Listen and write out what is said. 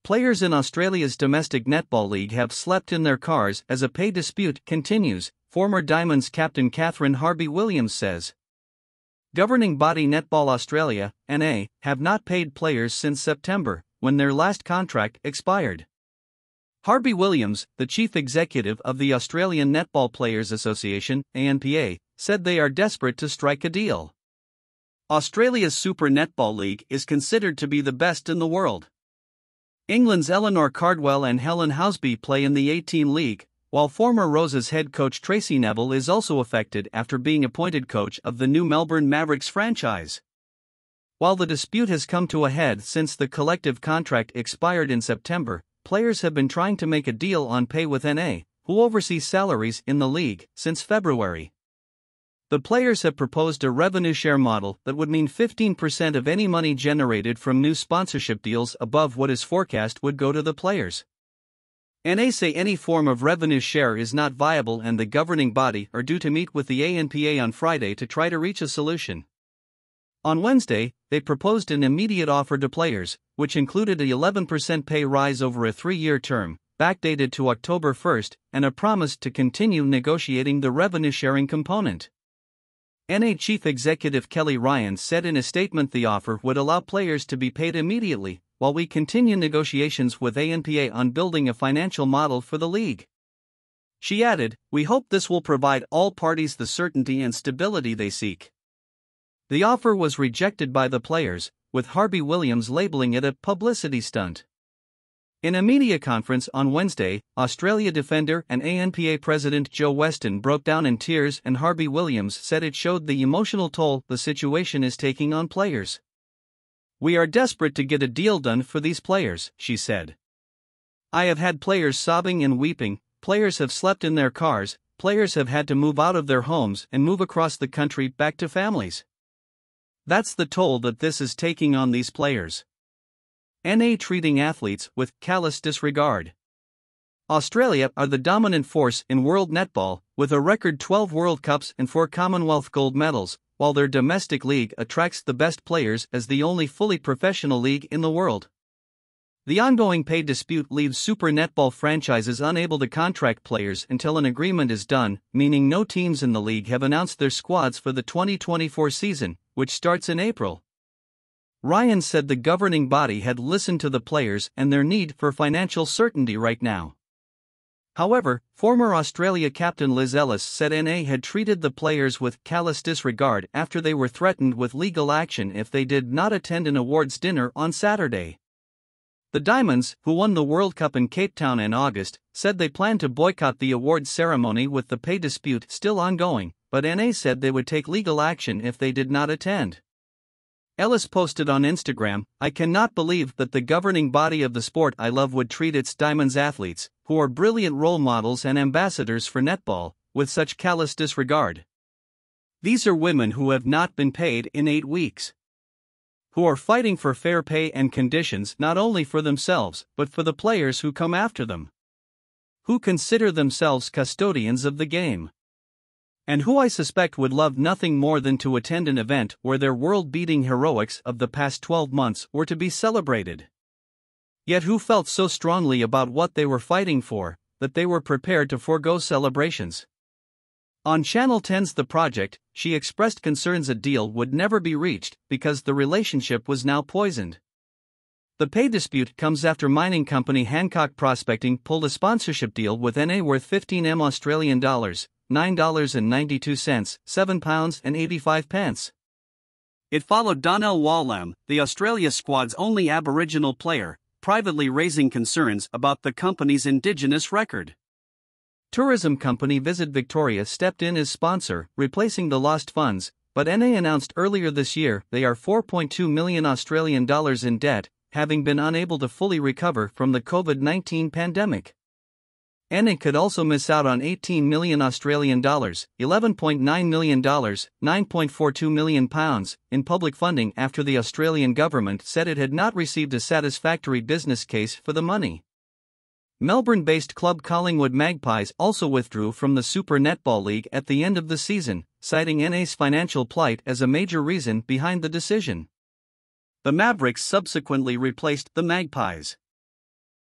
Players in Australia's domestic netball league have slept in their cars as a pay dispute continues, former Diamonds captain Kathryn Harby-Williams says. Governing body Netball Australia, NA, have not paid players since September, when their last contract expired. Harby-Williams, the chief executive of the Australian Netball Players Association, ANPA, said they are desperate to strike a deal. Australia's Super Netball League is considered to be the best in the world. England's Eleanor, Cardwell and Helen Housby play in the 18 League, while former Rose's head coach Tracey Neville is also affected after being appointed coach of the new Melbourne Mavericks franchise. While the dispute has come to a head since the collective contract expired in September, players have been trying to make a deal on pay with NA, who oversees salaries in the league, since February. The players have proposed a revenue share model that would mean 15% of any money generated from new sponsorship deals above what is forecast would go to the players. NA say any form of revenue share is not viable and the governing body are due to meet with the ANPA on Friday to try to reach a solution. On Wednesday, they proposed an immediate offer to players, which included a 11% pay rise over a 3-year term, backdated to October 1, and a promise to continue negotiating the revenue-sharing component. NA Chief Executive Kelly Ryan said in a statement the offer would allow players to be paid immediately, while we continue negotiations with ANPA on building a financial model for the league. She added, "We hope this will provide all parties the certainty and stability they seek." The offer was rejected by the players, with Harby-Williams labeling it a publicity stunt. In a media conference on Wednesday, Australia defender and ANPA president Joe Weston broke down in tears and Harby-Williams said it showed the emotional toll the situation is taking on players. "We are desperate to get a deal done for these players," she said. "I have had players sobbing and weeping, players have slept in their cars, players have had to move out of their homes and move across the country back to families. That's the toll that this is taking on these players." NA treating athletes with callous disregard. Australia are the dominant force in world netball, with a record 12 World Cups and 4 Commonwealth gold medals, while their domestic league attracts the best players as the only fully professional league in the world. The ongoing pay dispute leaves Super Netball franchises unable to contract players until an agreement is done, meaning no teams in the league have announced their squads for the 2024 season, which starts in April. Ryan said the governing body had listened to the players and their need for financial certainty right now. However, former Australia captain Liz Ellis said NA had treated the players with callous disregard after they were threatened with legal action if they did not attend an awards dinner on Saturday. The Diamonds, who won the World Cup in Cape Town in August, said they planned to boycott the awards ceremony with the pay dispute still ongoing, but NA said they would take legal action if they did not attend. Ellis posted on Instagram, "I cannot believe that the governing body of the sport I love would treat its Diamonds athletes, who are brilliant role models and ambassadors for netball, with such callous disregard. These are women who have not been paid in 8 weeks. Who are fighting for fair pay and conditions not only for themselves but for the players who come after them. Who consider themselves custodians of the game. And who I suspect would love nothing more than to attend an event where their world-beating heroics of the past 12 months were to be celebrated. Yet who felt so strongly about what they were fighting for, that they were prepared to forego celebrations." On Channel 10's The Project, she expressed concerns a deal would never be reached because the relationship was now poisoned. The pay dispute comes after mining company Hancock Prospecting pulled a sponsorship deal with NA worth 15 Australian dollars, $9.92, £7.85. It followed Donnell Wallam, the Australia squad's only Aboriginal player, privately raising concerns about the company's Indigenous record. Tourism company Visit Victoria stepped in as sponsor, replacing the lost funds, but NA announced earlier this year they are 4.2 million Australian dollars in debt, having been unable to fully recover from the COVID-19 pandemic. NA could also miss out on 18 million Australian dollars, $11.9 million, £9.42 million in public funding after the Australian government said it had not received a satisfactory business case for the money. Melbourne-based club Collingwood Magpies also withdrew from the Super Netball League at the end of the season, citing NA's financial plight as a major reason behind the decision. The Mavericks subsequently replaced the Magpies.